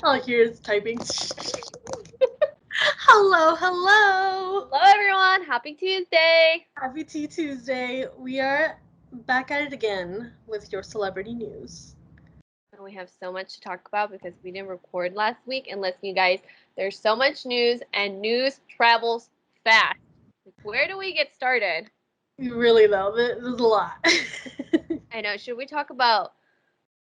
All I hear is typing. Hello, hello. Hello, everyone. Happy Tuesday. Happy Tea Tuesday. We are back at it again with your celebrity news. And we have so much to talk about because we didn't record last week. And listen, you guys, there's so much news, and news travels fast. Where do we get started? Really though, there's a lot. I know. Should we talk about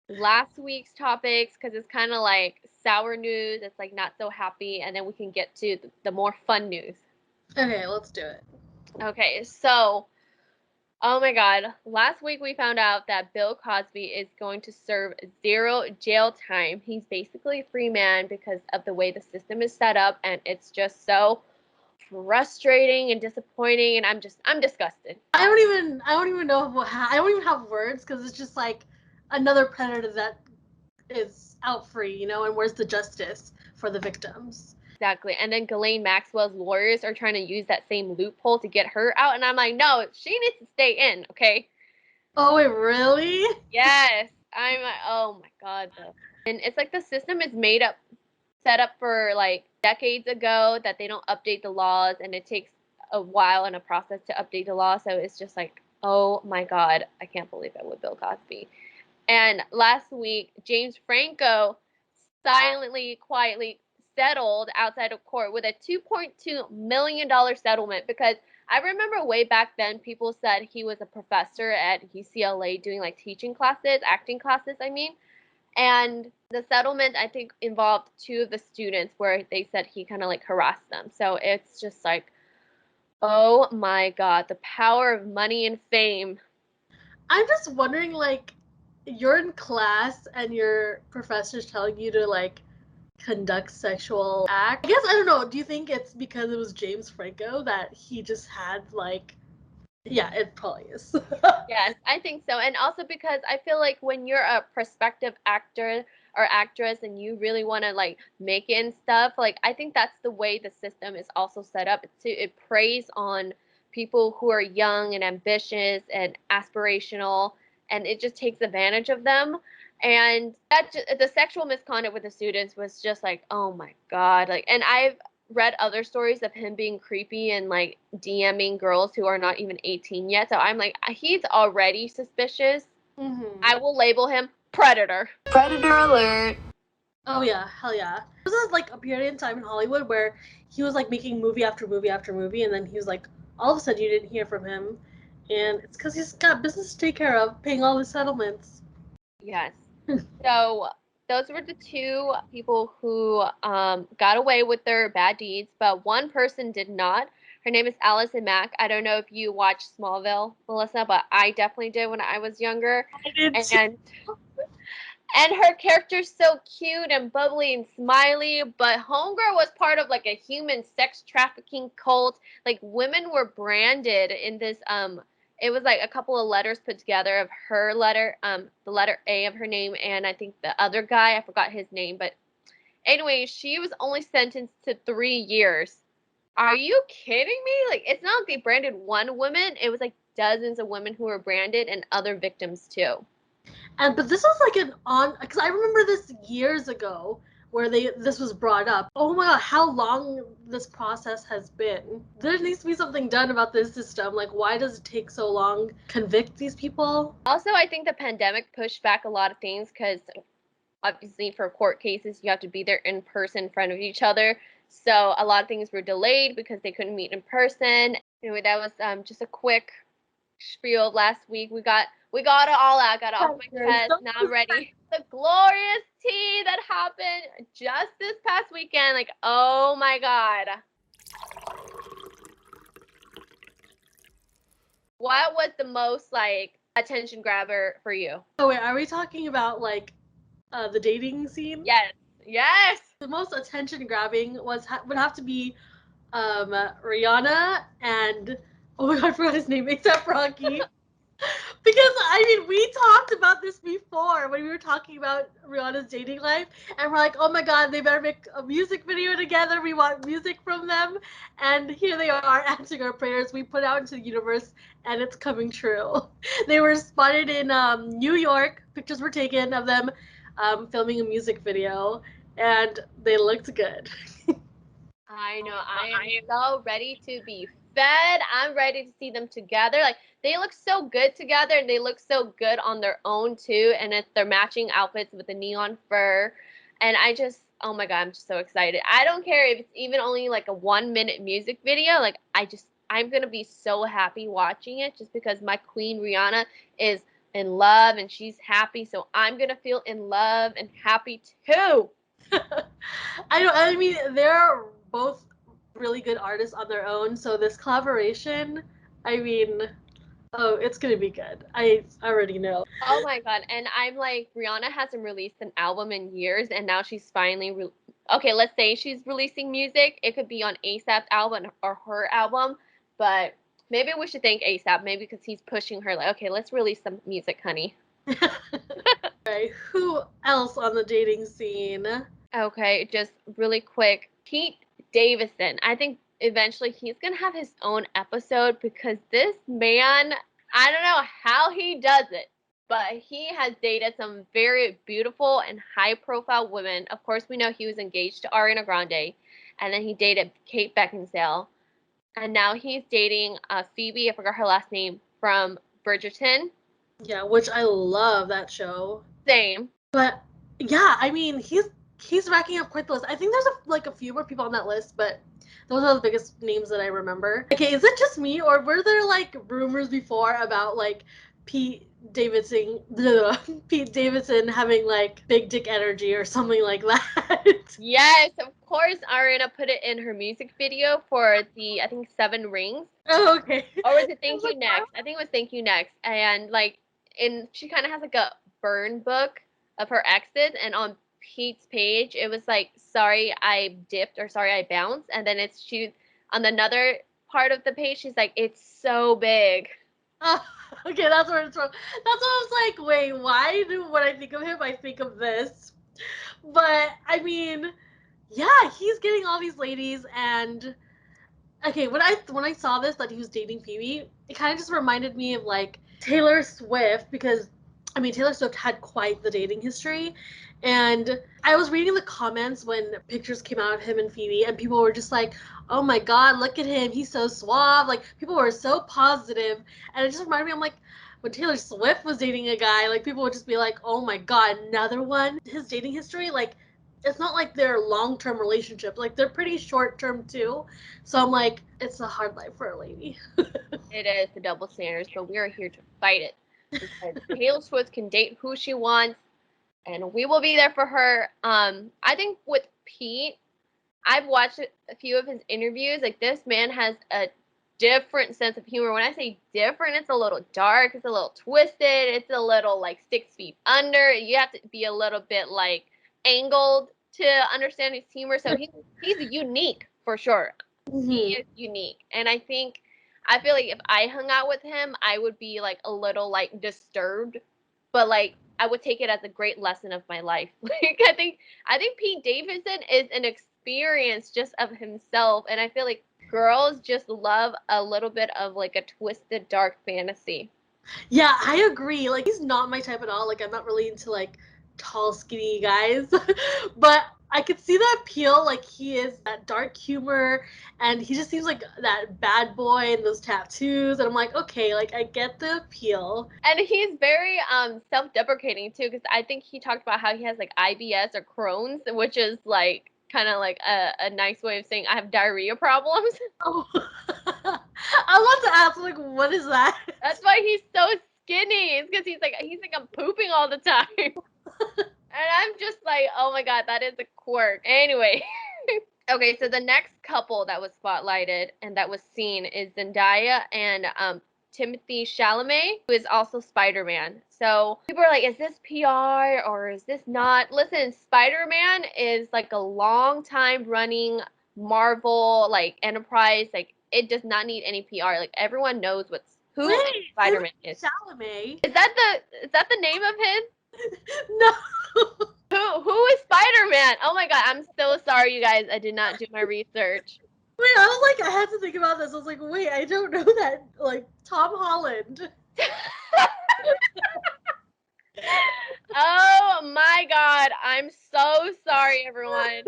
last week's topics? Because it's kind of like sour news. It's like not so happy. And then we can get to the more fun news. Okay, let's do it. Okay, so oh my God. Last week we found out that Bill Cosby is going to serve 0 jail time. He's basically a free man because of the way the system is set up, and it's just so frustrating and disappointing, and I'm disgusted. I don't even know I don't even have words because it's just like another predator that is out free, you know, and where's the justice for the victims? Exactly. And then Ghislaine Maxwell's lawyers are trying to use that same loophole to get her out, and I'm like, no, she needs to stay in, okay? Oh wait, really? Yes. I'm like, oh my God, though. And it's like the system is set up for like decades ago that they don't update the laws, and it takes a while and a process to update the law. So it's just like, oh my God, I can't believe it with Bill Cosby. And last week, James Franco silently, quietly settled outside of court with a $2.2 million settlement because I remember way back then people said he was a professor at UCLA doing like teaching classes, acting classes, I mean. And the settlement, I think, involved 2 of the students where they said he kind of like harassed them. So it's just like, oh my God, the power of money and fame. I'm just wondering, like, you're in class and your professor's telling you to like conduct sexual act. I guess I don't know. Do you think it's because it was James Franco that he just had like? Yeah, it probably is. Yes, I think so. And also because I feel like when you're a prospective actor or actress and you really want to like make it and stuff, like I think that's the way the system is also set up. It preys on people who are young and ambitious and aspirational, and it just takes advantage of them. And the sexual misconduct with the students was just like, oh my God. Like, and I've read other stories of him being creepy and like DMing girls who are not even 18 yet. So I'm like, he's already suspicious. I will label him predator. Predator alert. Oh yeah, hell yeah. This is like a period in time in Hollywood where he was like making movie after movie after movie, and then he was like, all of a sudden you didn't hear from him, and it's because he's got business to take care of, paying all the settlements. Yes. So those were the 2 people who got away with their bad deeds, but one person did not. Her name is Allison Mack. I don't know if you watched Smallville, Melissa, but I definitely did when I was younger. I did too. And her character's so cute and bubbly and smiley, but Homegirl was part of like a human sex trafficking cult. Like women were branded in this it was like a couple of letters put together of her letter, the letter A of her name, and I think the other guy, I forgot his name, but anyway, she was only sentenced to 3 years. Are you kidding me? Like it's not like they branded one woman, it was like dozens of women who were branded and other victims too. And but this was like an on because I remember this years ago where this was brought up. Oh my god, how long this process has been. There needs to be something done about this system. Like why does it take so long to convict these people? Also, I think the pandemic pushed back a lot of things because obviously for court cases, you have to be there in person in front of each other. So a lot of things were delayed because they couldn't meet in person. Anyway, that was just a quick spiel last week. We got it all out, got it off my chest. Now I'm ready. The glorious tea that happened just this past weekend. Like, oh my God. What was the most like attention grabber for you? Oh wait, are we talking about like the dating scene? Yes. Yes. The most attention grabbing would have to be Rihanna and oh my god, I forgot his name, ASAP Rocky. Because I mean, we talked about this before when we were talking about Rihanna's dating life, and we're like, oh my god, they better make a music video together. We want music from them, and here they are answering our prayers we put out into the universe, and it's coming true. They were spotted in New York. Pictures were taken of them filming a music video, and they looked good. I know. I am so ready to be fed. I'm ready to see them together. Like they look so good together, and they look so good on their own too. And it's their matching outfits with the neon fur. And I just, oh my god, I'm just so excited. I don't care if it's even only like a 1 minute music video. Like I'm gonna be so happy watching it just because my queen Rihanna is in love and she's happy. So I'm gonna feel in love and happy too. I mean, they're both really good artists on their own, so this collaboration, I mean, oh, it's gonna be good. I already know. Oh my god. And I'm like, Rihanna hasn't released an album in years, and now she's finally okay, let's say she's releasing music. It could be on ASAP's album or her album, but maybe we should thank ASAP, maybe because he's pushing her like, okay, let's release some music, honey. Right, who else on the dating scene? Okay, just really quick. Pete Davidson. I think eventually he's going to have his own episode because this man, I don't know how he does it, but he has dated some very beautiful and high profile women. Of course, we know he was engaged to Ariana Grande, and then he dated Kate Beckinsale. And now he's dating Phoebe, I forgot her last name, from Bridgerton. Yeah, which I love that show. Same. But yeah, I mean, he's racking up quite the list. I think there's like a few more people on that list, but those are the biggest names that I remember. Okay, is it just me, or were there like rumors before about like Pete Davidson, Pete Davidson having like big dick energy or something like that? Yes, of course, Ariana put it in her music video for the, I think, Seven Rings. Oh, okay. Or was it I Thank was You like, wow. Next? I think it was Thank You Next. And like, she kind of has like a burn book of her exes, and on Pete's page, it was like, sorry I dipped or sorry I bounced. And then she, on another part of the page, she's like, it's so big. Oh, okay, that's where it's from. That's what I was like, wait, why do when I think of him, I think of this? But I mean, yeah, he's getting all these ladies, and okay, when I saw this that he was dating Phoebe, it kind of just reminded me of like Taylor Swift because I mean Taylor Swift had quite the dating history, and I was reading the comments when pictures came out of him and Phoebe, and people were just like, "Oh my God, look at him, he's so suave." Like people were so positive, and it just reminded me. I'm like, when Taylor Swift was dating a guy, like people would just be like, "Oh my God, another one." His dating history, like it's not like they're long-term relationships, like they're pretty short-term too, so I'm like, it's a hard life for a lady. It is the double standards, but we are here to fight it because Taylor Swift can date who she wants, and we will be there for her. I think with Pete, I've watched a few of his interviews. Like this man has a different sense of humor. When I say different, it's a little dark, it's a little twisted, it's a little like 6 feet under. You have to be a little bit like angled to understand his humor. So he's unique for sure. He Mm-hmm. is unique, and I feel like if I hung out with him, I would be like a little like disturbed, but like I would take it as a great lesson of my life. Like I think Pete Davidson is an experience just of himself, and I feel like girls just love a little bit of like a twisted dark fantasy. Yeah, I agree. Like he's not my type at all. Like I'm not really into like tall, skinny guys. But I could see the appeal. Like he is that dark humor and he just seems like that bad boy and those tattoos and I'm like, okay, like I get the appeal. And he's very self-deprecating too, because I think he talked about how he has like IBS or Crohn's, which is like kind of like a nice way of saying I have diarrhea problems. Oh. I want to ask like what is that? That's why he's so skinny. It's because he's like I'm pooping all the time. And I'm just like, oh my god, that is a quirk. Anyway. Okay, so the next couple that was spotlighted and that was seen is Zendaya and Timothy Chalamet, who is also Spider-Man. So people are like, is this PR or is this not? Listen, Spider-Man is like a long time running Marvel like enterprise. Like it does not need any PR. Like everyone knows who Wait, Spider-Man is. Chalamet? Is that the name of him? No. Who is Spider-Man? Oh my god, I'm so sorry, you guys. I did not do my research. Wait, I was like, I had to think about this. I was like, wait, I don't know that. Like Tom Holland. Oh my god, I'm so sorry, everyone.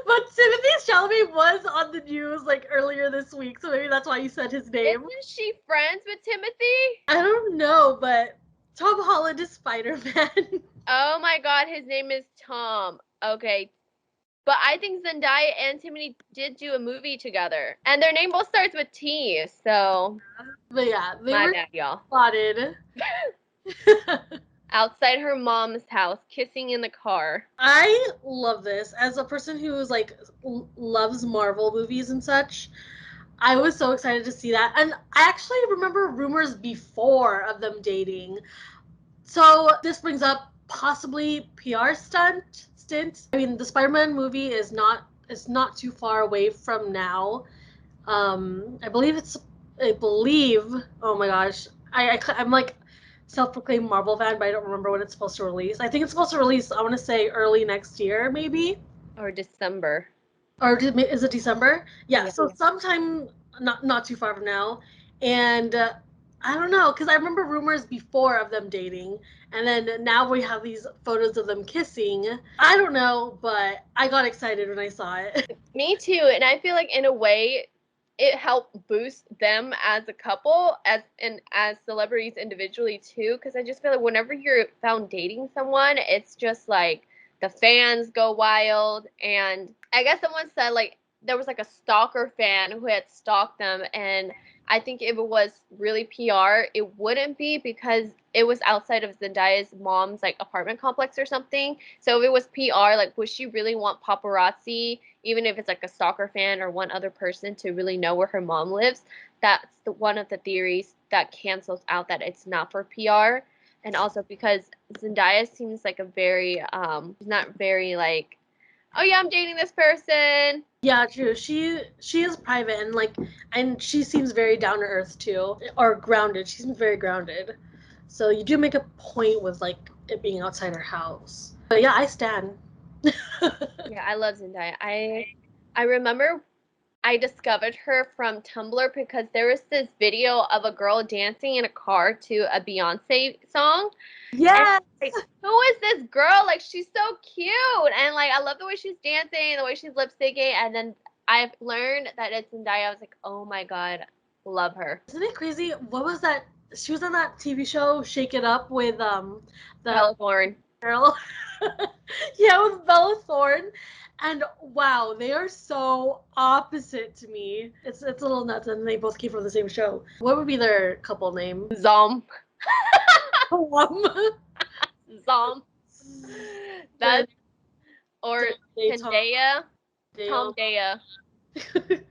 But Timothy Chalamet was on the news like earlier this week, so maybe that's why you said his name. Isn't she friends with Timothy? I don't know, but Tom Holland is Spider-Man. Oh my god, his name is Tom. Okay. But I think Zendaya and Timothy did do a movie together. And their name both starts with T, so But yeah, they my were bad, y'all. spotted. Outside her mom's house, kissing in the car. I love this. As a person who is like loves Marvel movies and such, I was so excited to see that. And I actually remember rumors before of them dating. So this brings up possibly PR stint. I mean, the Spider-Man movie is not too far away from now. I believe I believe. Oh my gosh, I'm like self-proclaimed Marvel fan, but I don't remember when it's supposed to release. I think it's supposed to release. I want to say early next year, maybe. Or December. Or is it December? Yeah, Yeah. so sometime not too far from now. And I don't know, because I remember rumors before of them dating, and then now we have these photos of them kissing. I don't know, but I got excited when I saw it. Me too. And I feel like in a way it helped boost them as a couple as celebrities individually too. Cause I just feel like whenever you're found dating someone, it's just like the fans go wild. And I guess someone said like there was like a stalker fan who had stalked them, and I think if it was really PR, it wouldn't be because it was outside of Zendaya's mom's like apartment complex or something. So if it was PR, like would she really want paparazzi, even if it's like a stalker fan or one other person, to really know where her mom lives? That's one of the theories that cancels out that it's not for PR. And also because Zendaya seems like a very not very like, oh yeah, I'm dating this person. Yeah, true. She is private and she seems very down to earth too, or grounded. She seems very grounded. So you do make a point with like it being outside her house. But yeah, I stand. Yeah, I love Zendaya. I remember I discovered her from Tumblr because there was this video of a girl dancing in a car to a Beyonce song. And Yes. like, who is this girl? Like, she's so cute. And like, I love the way she's dancing, the way she's lip syncing. And then I've learned that it's Zendaya. I was like, oh my God, love her. Isn't it crazy? What was that? She was on that TV show Shake It Up with the Bella Thorne. girl. Yeah, with Bella Thorne. And wow, they are so opposite to me. It's a little nuts, and they both came from the same show. What would be their couple name? Zom. Um, Zom. That's, or Tom. Tendaya. Tom Dale. Daya.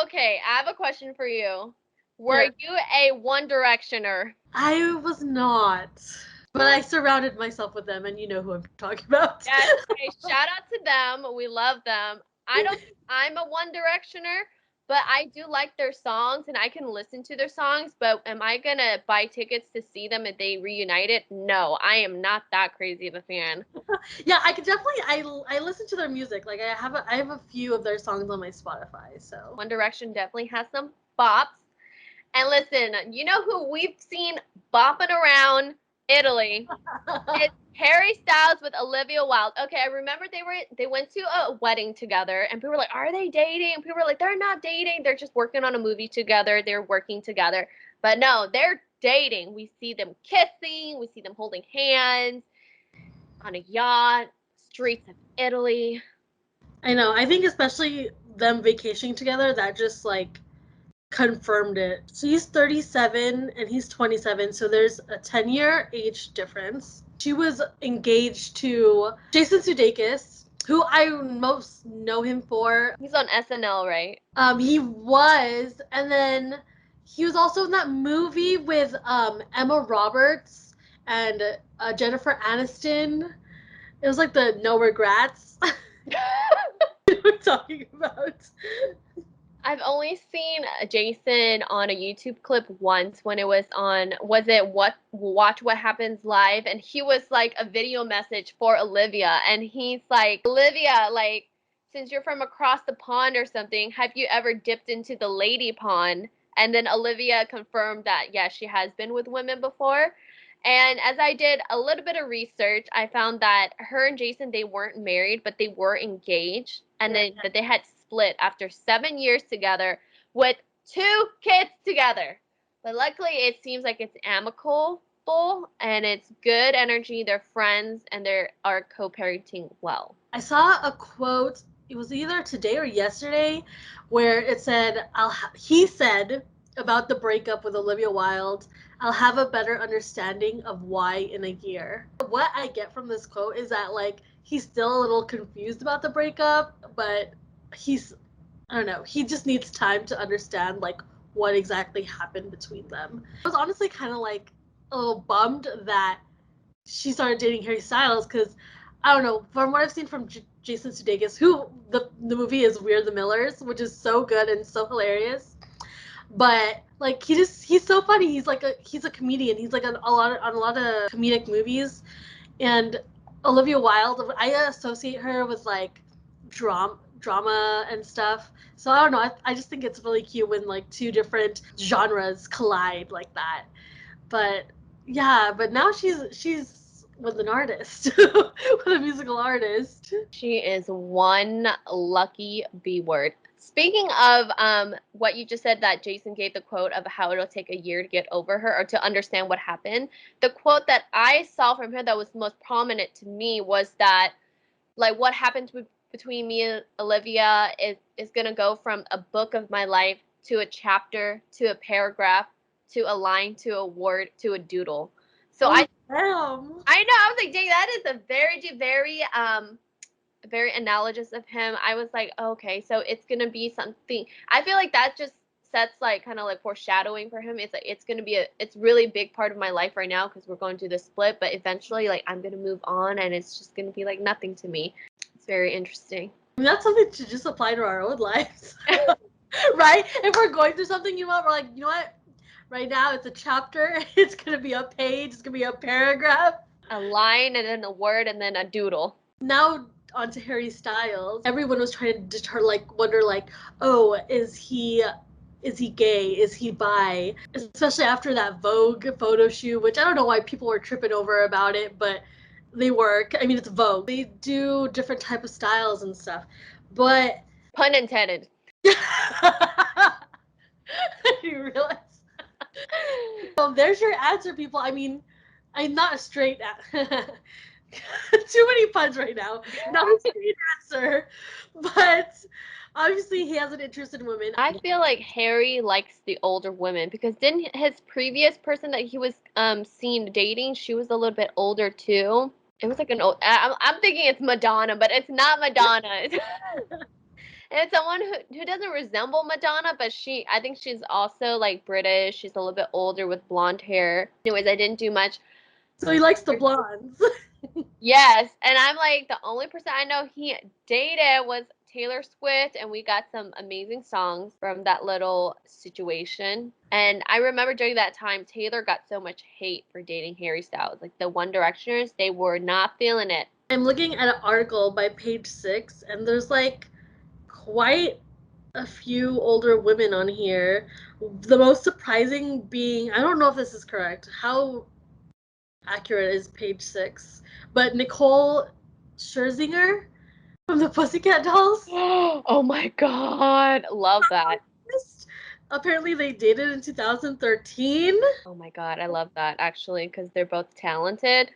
Okay, I have a question for you. Were Yeah. you a One Directioner? I was not, but I surrounded myself with them, and you know who I'm talking about. Yes, hey, shout out to them. We love them. I don't think I'm a One Directioner, but I do like their songs and I can listen to their songs. But am I gonna buy tickets to see them if they reunited? No, I am not that crazy of a fan. Yeah, I could definitely. I listen to their music. Like I have a few of their songs on my Spotify. So One Direction definitely has some bops. And listen, you know who we've seen bopping around Italy? It's Harry Styles with Olivia Wilde. Okay, I remember they went to a wedding together, and people were like, "Are they dating?" And people were like, "They're not dating. They're just working on a movie together. They're working together." But no, they're dating. We see them kissing. We see them holding hands on a yacht, streets of Italy. I know. I think especially them vacationing together, that just like confirmed it. So he's 37 and he's 27, so there's a 10-year age difference. She was engaged to Jason Sudeikis, who I most know him for. He's on SNL, right? He was, and then he was also in that movie with Emma Roberts and Jennifer Aniston. It was like the No Regrets. We're talking about. I've only seen Jason on a YouTube clip once when it was on, was it Watch What Happens Live? And he was like a video message for Olivia. And he's like, Olivia, like, since you're from across the pond or something, have you ever dipped into the lady pond? And then Olivia confirmed that, yes, she has been with women before. And as I did a little bit of research, I found that her and Jason, they weren't married, but they were engaged, and then that they had split after 7 years together with 2 kids together. But luckily, it seems like it's amicable and it's good energy. They're friends and they are co-parenting well. I saw a quote. It was either today or yesterday, where it said, he said about the breakup with Olivia Wilde, "I'll have a better understanding of why in a year." What I get from this quote is that, like, he's still a little confused about the breakup, but I don't know, he just needs time to understand, like, what exactly happened between them. I was honestly kind of, like, a little bummed that she started dating Harry Styles, because I don't know, from what I've seen from Jason Sudeikis, who the movie is We're the Millers, which is so good and so hilarious. But like he's so funny. He's a comedian. He's like on a lot of comedic movies. And Olivia Wilde, I associate her with like drama and stuff. So I don't know. I just think it's really cute when like two different genres collide like that. But yeah, but now she's with an artist, with a musical artist. She is one lucky B word. Speaking of what you just said, that Jason gave the quote of how it'll take a year to get over her or to understand what happened. The quote that I saw from him that was most prominent to me was that, like, what happened between me and Olivia is going to go from a book of my life to a chapter to a paragraph to a line to a word to a doodle. So Oh, I damn. I know, I was like, dang, that is a very deep, very analogous of him. I was like, okay, so it's gonna be something. I feel like that just sets like kind of like foreshadowing for him. It's like it's gonna be it's really big part of my life right now because we're going through the split. But eventually, like I'm gonna move on, and it's just gonna be like nothing to me. It's very interesting. I mean, that's something to just apply to our own lives, right? If we're going through something, you know what? We're like, you know what? Right now, it's a chapter. It's gonna be a page. It's gonna be a paragraph. A line and then a word and then a doodle. Now onto Harry Styles. Everyone was trying to wonder like, oh, is he gay? Is he bi? Especially after that Vogue photo shoot, which I don't know why people were tripping over about it, but they were. I mean, it's Vogue. They do different type of styles and stuff, but Pun intended. you realize? So there's your answer, people. I mean, I'm not a straight. Too many puns right now. Not a straight answer, but obviously he has an interest in women. I feel like Harry likes the older women because didn't his previous person that he was seen dating, she was a little bit older too. It was like an old. I'm thinking it's Madonna, but it's not Madonna. It's someone who doesn't resemble Madonna, but I think she's also like British. She's a little bit older with blonde hair. Anyways, I didn't do much. So he likes the blondes. Yes, and I'm like the only person I know he dated was Taylor Swift, and we got some amazing songs from that little situation. And I remember during that time, Taylor got so much hate for dating Harry Styles. Like the One Directioners, they were not feeling it. I'm looking at an article by Page 6, and there's like quite a few older women on here. The most surprising being, I don't know if this is correct. How accurate is Page 6? But Nichole Scherzinger from the Pussycat Dolls. Oh my God, love that. Apparently they dated in 2013. Oh my God, I love that actually because they're both talented.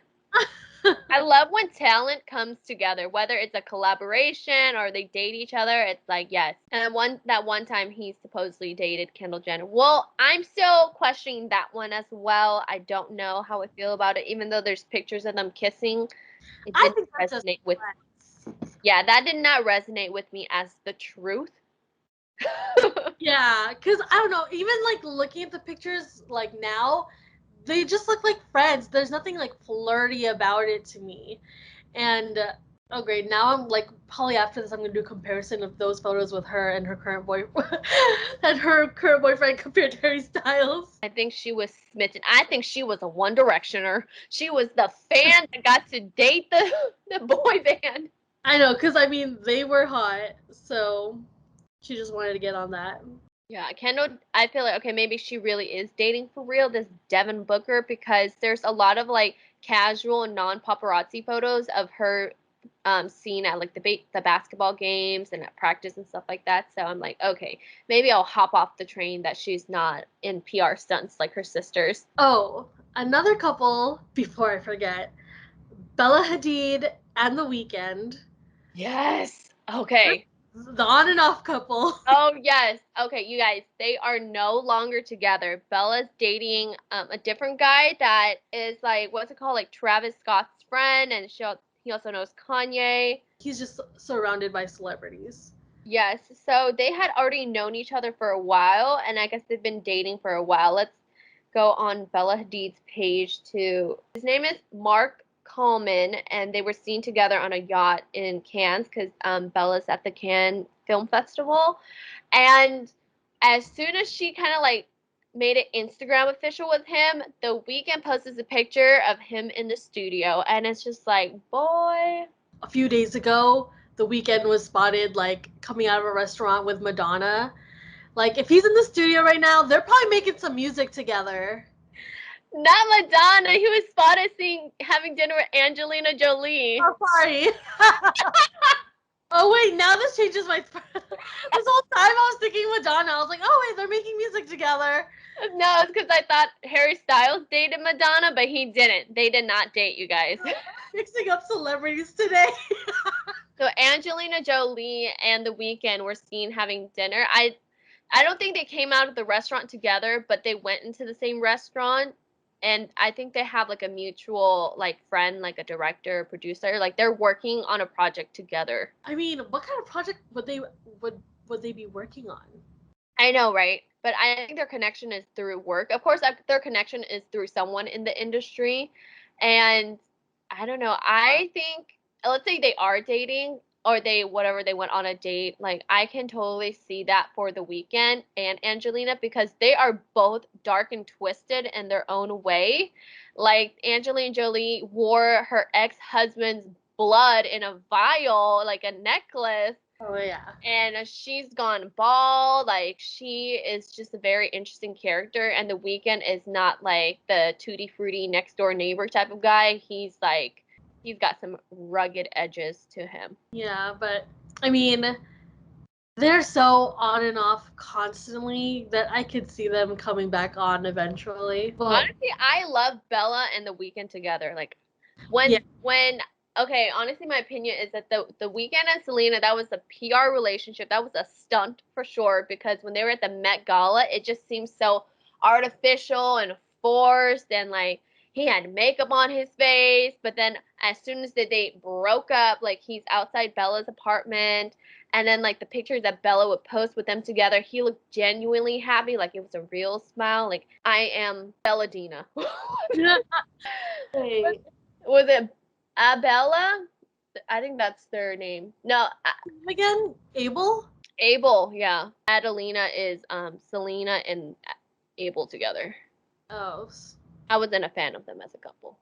I love when talent comes together, whether it's a collaboration or they date each other. It's like yes. And that one time he supposedly dated Kendall Jenner. Well, I'm still questioning that one as well. I don't know how I feel about it, even though there's pictures of them kissing. It I didn't think that's just resonate with. friends. Yeah, that did not resonate with me as the truth. Yeah, because I don't know, even like looking at the pictures like now, they just look like friends. There's nothing like flirty about it to me. And oh great, now I'm like probably after this I'm gonna do a comparison of those photos with her and her current boy and her current boyfriend compared to Harry Styles. I think she was smitten. I think she was a One Directioner. She was the fan that got to date the boy band. I know, because I mean they were hot, so she just wanted to get on that. Yeah, Kendall, I feel like, okay, maybe she really is dating for real, this Devin Booker, because there's a lot of like casual and non-paparazzi photos of her seen at like the basketball games and at practice and stuff like that. So I'm like, okay, maybe I'll hop off the train that she's not in PR stunts like her sisters. Oh, another couple, before I forget, Bella Hadid and The Weeknd. Yes. Okay. The on and off couple. Oh yes. Okay, you guys, they are no longer together. Bella's dating a different guy that is like what's it called, like Travis Scott's friend, and he also knows Kanye. He's just surrounded by celebrities. Yes. So they had already known each other for a while, and I guess they've been dating for a while. Let's go on Bella Hadid's page to. His name is Mark Coleman, and they were seen together on a yacht in Cannes because Bella's at the Cannes Film Festival. And as soon as she kind of like made it Instagram official with him, The Weeknd posted a picture of him in the studio, and it's just like, boy. A few days ago, The Weeknd was spotted like coming out of a restaurant with Madonna. Like if he's in the studio right now, they're probably making some music together. Not Madonna. He was spotted having dinner with Angelina Jolie. Oh, sorry. Oh wait, now this changes my. This whole time I was thinking Madonna. I was like, oh wait, they're making music together. No, it's because I thought Harry Styles dated Madonna, but he didn't. They did not date, you guys. Mixing up celebrities today. So Angelina Jolie and The Weeknd were seen having dinner. I don't think they came out of the restaurant together, but they went into the same restaurant. And I think they have like a mutual like friend, like a director, producer. Like they're working on a project together. I mean, what kind of project would they be working on? I know, right? But I think their connection is through work. Of course, their connection is through someone in the industry. And I don't know. I think, let's say they are dating or whatever, they went on a date. Like, I can totally see that for The Weeknd and Angelina because they are both dark and twisted in their own way. Like, Angelina Jolie wore her ex husband's blood in a vial, like a necklace, Oh yeah. and she's gone bald. Like she is just a very interesting character, and The Weeknd is not like the tutti frutti next door neighbor type of guy. He's got some rugged edges to him. Yeah, but I mean, they're so on and off constantly that I could see them coming back on eventually. But Honestly, I love Bella and The Weeknd together. Like yeah, when okay, honestly my opinion is that the Weeknd and Selena, that was a PR relationship. That was a stunt for sure because when they were at the Met Gala, it just seemed so artificial and forced, and like he had makeup on his face, but then as soon as the date broke up, like he's outside Bella's apartment, and then like the pictures that Bella would post with them together, he looked genuinely happy, like it was a real smile. Like I am Belladina. hey, Was it Abella? I think that's their name. No, again, Abel. Abel. Yeah, Adelina is Selena and Abel together. Oh, I wasn't a fan of them as a couple.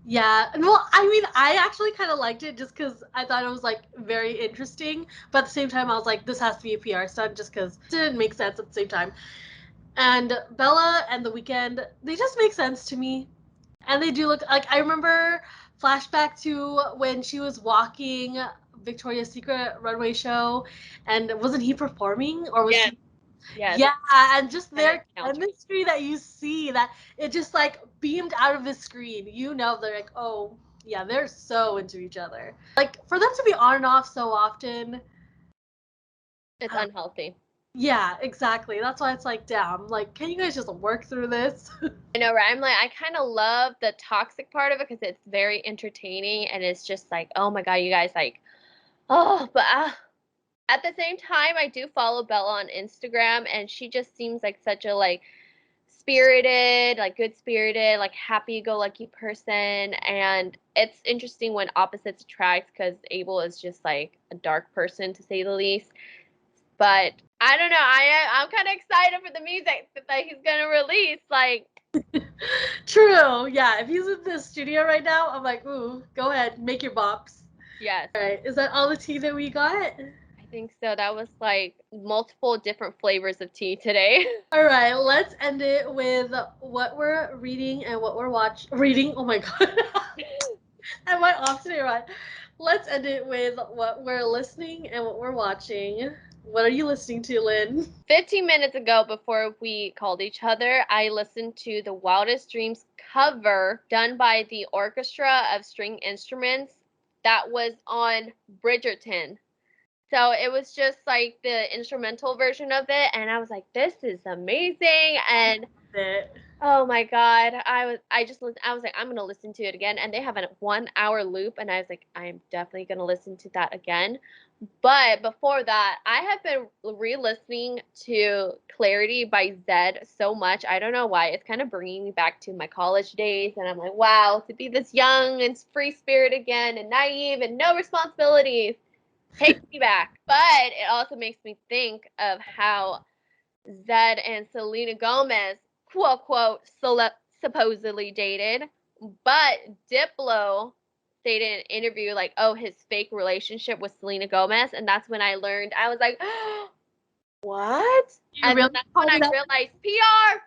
yeah. Well, I mean, I actually kind of liked it just because I thought it was like very interesting, but at the same time, I was like, this has to be a PR stunt just because it didn't make sense at the same time. And Bella and The Weeknd, they just make sense to me. And they do look like I remember flashback to when she was walking Victoria's Secret runway show, and wasn't he performing or was Yes, he? yes. Yeah, and just Kind of their counts. chemistry that you see that it just like beamed out of the screen. You know, they're like, oh yeah, they're so into each other. Like for them to be on and off so often. It's unhealthy. Yeah, exactly. That's why it's like, damn, like, can you guys just work through this? I know, right? I'm like, I kind of love the toxic part of it because it's very entertaining and it's just like, oh my god, you guys like, oh, but at the same time, I do follow Bella on Instagram, and she just seems like such a like spirited, like good spirited, like happy go lucky person. And it's interesting when opposites attract because Abel is just like a dark person to say the least. But I don't know. I'm kind of excited for the music that he's gonna release. Like, True. Yeah, if he's in the studio right now, I'm like, ooh, go ahead, make your bops. yes, All right, is that all the tea that we got? I think so. That was like multiple different flavors of tea today. All right, let's end it with what we're reading and what we're reading. Oh my god. Am I off today, right? Let's end it with what we're listening and what we're watching. What are you listening to, Lynn? 15 minutes ago, before we called each other, I listened to the Wildest Dreams cover done by the Orchestra of String Instruments that was on Bridgerton. So it was just like the instrumental version of it, and I was like, this is amazing. And oh my god, I was like, I'm gonna listen to it again. And they have a 1 hour loop, and I was like, I am definitely gonna listen to that again. But before that, I have been re-listening to Clarity by Zedd so much. I don't know why. It's kind of bringing me back to my college days, and I'm like, wow, to be this young and free spirit again, and naive and no responsibilities takes me back. But it also makes me think of how Zedd and Selena Gomez, quote quote, supposedly dated, but Diplo stated in an interview like, oh, his fake relationship with Selena Gomez, and that's when I learned. I was like, what? You And really then that's when called I it out? realized PR,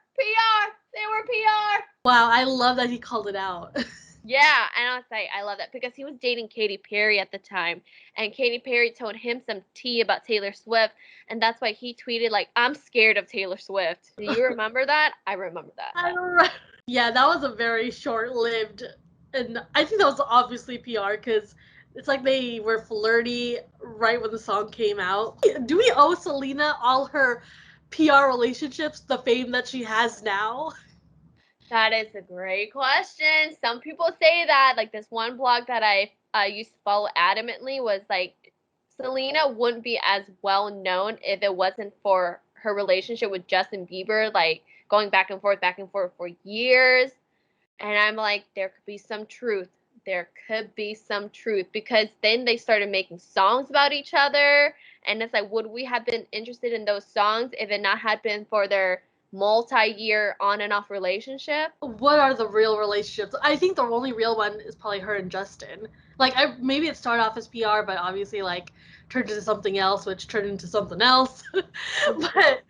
they were PR. Wow, I love that he called it out. Yeah, and I was like, I love that because he was dating Katy Perry at the time, and Katy Perry told him some tea about Taylor Swift, and that's why he tweeted like, "I'm scared of Taylor Swift." Do you remember that? I remember that. I don't. Yeah, that was a very short-lived, and I think that was obviously PR because it's like they were flirty right when the song came out. Do we owe Selena all her PR relationships, the fame that she has now? That is a great question. Some people say that. Like this one blog that I used to follow adamantly was like, Selena wouldn't be as well known if it wasn't for her relationship with Justin Bieber, like going back and forth for years. And I'm like, there could be some truth. There could be some truth because then they started making songs about each other. And it's like, would we have been interested in those songs if it not had been for their multi-year on and off relationship? What are the real relationships? I think the only real one is probably her and Justin. Like, maybe it started off as PR, but obviously, like, turned into something else, which turned into something else. But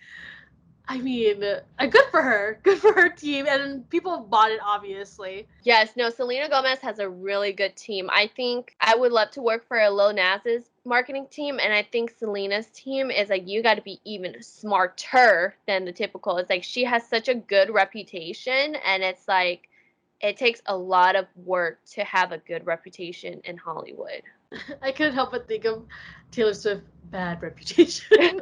I mean, good for her. Good for her team, and people bought it, obviously. Yes, no, Selena Gomez has a really good team. I think I would love to work for a Lil Nas's marketing team, and I think Selena's team is like, you got to be even smarter than the typical. It's like she has such a good reputation, and it's like it takes a lot of work to have a good reputation in Hollywood. I couldn't help but think of Taylor Swift bad reputation.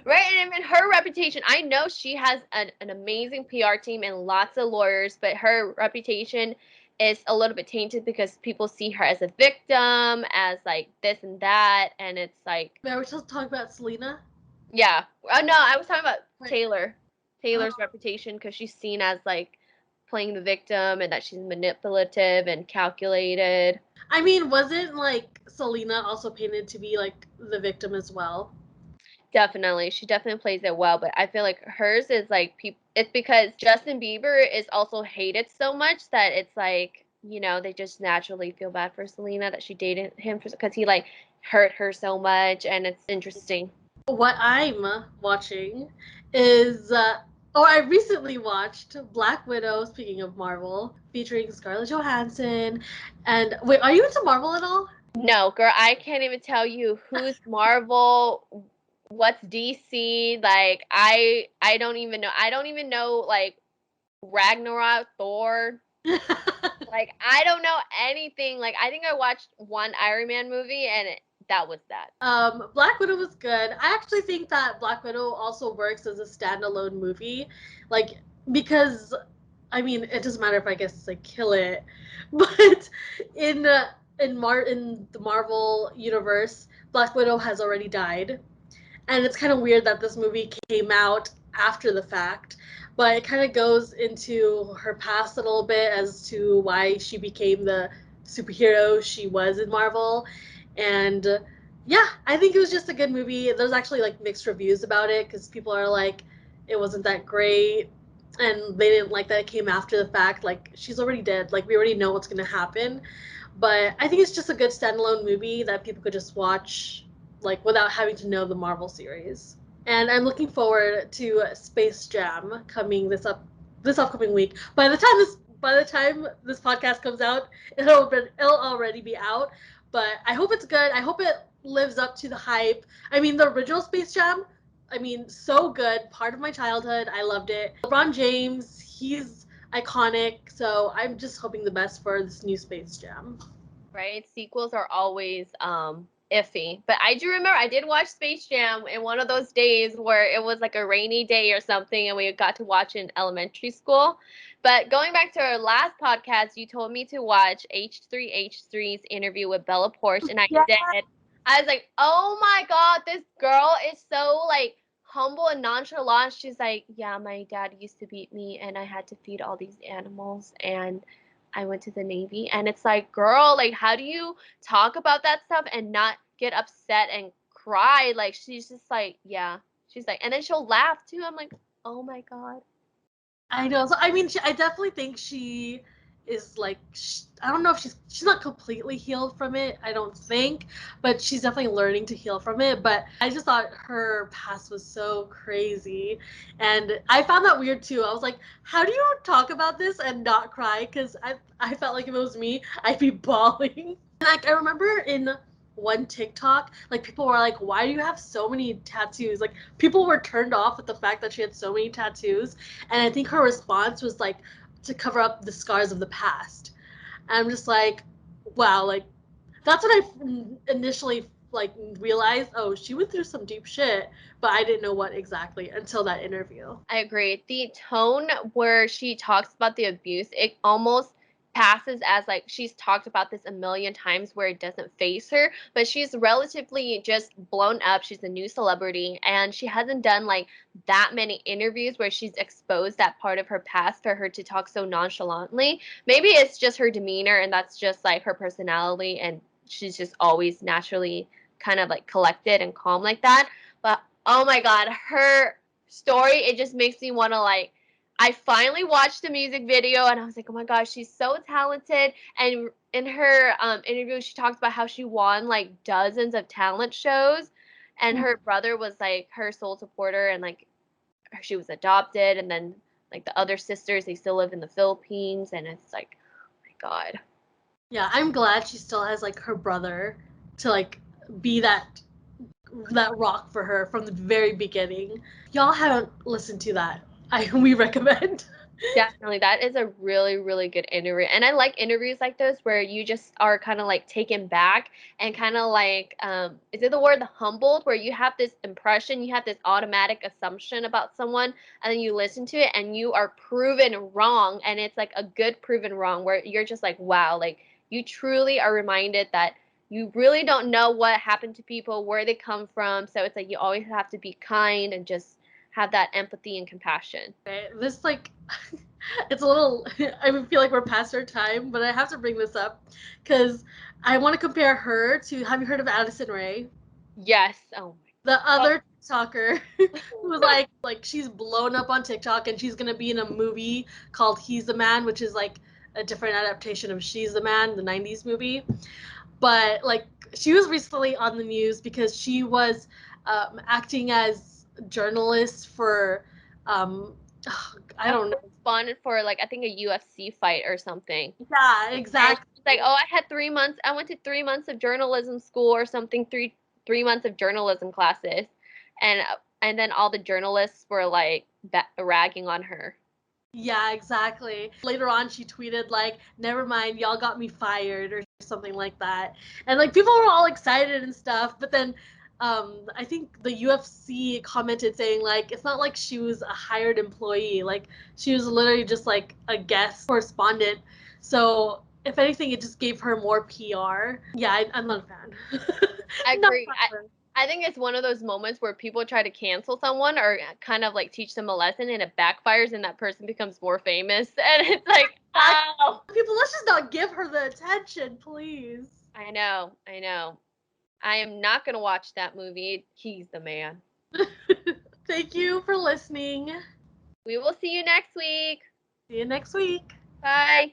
Right, and I mean her reputation. I know she has an amazing PR team and lots of lawyers, but her reputation is a little bit tainted because people see her as a victim, as like this and that, and it's like, Are we still talking about Selena? yeah. No, I was talking about Right. Taylor. Taylor's Oh. reputation because she's seen as like playing the victim and that she's manipulative and calculated. I mean, wasn't like Selena also painted to be like the victim as well? Definitely. She definitely plays it well, but I feel like hers is like it's because Justin Bieber is also hated so much that it's like, they just naturally feel bad for Selena that she dated him because he like hurt her so much, and it's interesting. What I'm watching is, or I recently watched Black Widow, speaking of Marvel, featuring Scarlett Johansson. And wait, are you into Marvel at all? No, girl, I can't even tell you who's Marvel, what's DC. Like I don't even know. I don't even know like Ragnarok, Thor. Like I don't know anything. Like I think I watched one Iron Man movie and that was that. Black Widow was good. I actually think that Black Widow also works as a standalone movie, like because I mean it doesn't matter if I guess like kill it, but in in the Marvel universe, Black Widow has already died, and it's kind of weird that this movie came out after the fact, but it kind of goes into her past a little bit as to why she became the superhero she was in Marvel. And yeah, I think it was just a good movie. There's actually like mixed reviews about it because people are like it wasn't that great, and they didn't like that it came after the fact. Like she's already dead, like we already know what's going to happen. But I think it's just a good standalone movie that people could just watch like without having to know the Marvel series. And I'm looking forward to Space Jam coming this upcoming week. By the time this podcast comes out, it'll already be out. But I hope it's good. I hope it lives up to the hype. I mean, the original Space Jam, I mean, so good. Part of my childhood. I loved it. LeBron James, he's iconic. So I'm just hoping the best for this new Space Jam. Right? Sequels are always iffy. But I do remember I did watch Space Jam in one of those days where it was like a rainy day or something and we got to watch in elementary school. But going back to our last podcast, you told me to watch H3H3's interview with Bella Porsche and I Yeah. did. I was like, "Oh my god, this girl is so like humble and nonchalant." She's like, "Yeah, my dad used to beat me and I had to feed all these animals and I went to the Navy." And it's like, girl, like, how do you talk about that stuff and not get upset and cry? Like, she's just like, yeah. She's like, and then she'll laugh too. I'm like, oh my God. I know. So I mean, I definitely think she is like I don't know if she's not completely healed from it. I don't think, but she's definitely learning to heal from it. But I just thought her past was so crazy, and I found that weird too. I was like, how do you talk about this and not cry? Because I felt like if it was me, I'd be bawling. And like I remember in one TikTok, like people were like, "Why do you have so many tattoos?" Like people were turned off with the fact that she had so many tattoos, and I think her response was like to cover up the scars of the past. And I'm just like, wow, like that's when I initially like realized, oh, she went through some deep shit, but I didn't know what exactly until that interview. I agree. The tone where she talks about the abuse, it almost passes as like she's talked about this a million times where it doesn't face her, but she's relatively just blown up. She's a new celebrity and she hasn't done like that many interviews where she's exposed that part of her past for her to talk so nonchalantly. Maybe it's just her demeanor and that's just like her personality and she's just always naturally kind of like collected and calm like that. But oh my God, her story, it just makes me want to like I finally watched the music video and I was like, oh my gosh, she's so talented. And in her interview, she talks about how she won like dozens of talent shows, and her brother was like her sole supporter, and like she was adopted, and then like the other sisters, they still live in the Philippines, and it's like, oh my God. Yeah, I'm glad she still has like her brother to like be that rock for her from the very beginning. Y'all haven't listened to that. We recommend. Definitely. That is a really, really good interview. And I like interviews like those where you just are kind of like taken back and kind of like, is it the word humbled, where you have this impression, you have this automatic assumption about someone, and then you listen to it and you are proven wrong. And it's like a good proven wrong where you're just like, wow, like you truly are reminded that you really don't know what happened to people, where they come from. So it's like you always have to be kind and just have that empathy and compassion. Okay, this like it's a little I feel like we're past our time, but I have to bring this up because I want to compare her to, have you heard of Addison Rae? Yes. Oh The my other TikToker who's like she's blown up on TikTok and she's gonna be in a movie called He's the Man, which is like a different adaptation of She's the Man, the 90s movie. But like she was recently on the news because she was acting as journalist for um, I don't know. responded for like I think a UFC fight or something. Yeah, And exactly. she's like, "Oh, I had 3 months. I went to 3 months of journalism school or something. Three months of journalism classes," and then all the journalists were like ragging on her. Yeah, exactly. Later on, she tweeted like, "Never mind, y'all got me fired" or something like that. And like people were all excited and stuff, but then I think the UFC commented saying like it's not like she was a hired employee, like she was literally just like a guest correspondent. So if anything, it just gave her more PR. Yeah, I'm not a fan. I Not agree. a fan. I think it's one of those moments where people try to cancel someone or kind of like teach them a lesson and it backfires and that person becomes more famous. And it's like, oh, People, let's just not give her the attention, please. I know, I know. I am not going to watch that movie. He's the man. Thank you for listening. We will see you next week. See you next week. Bye.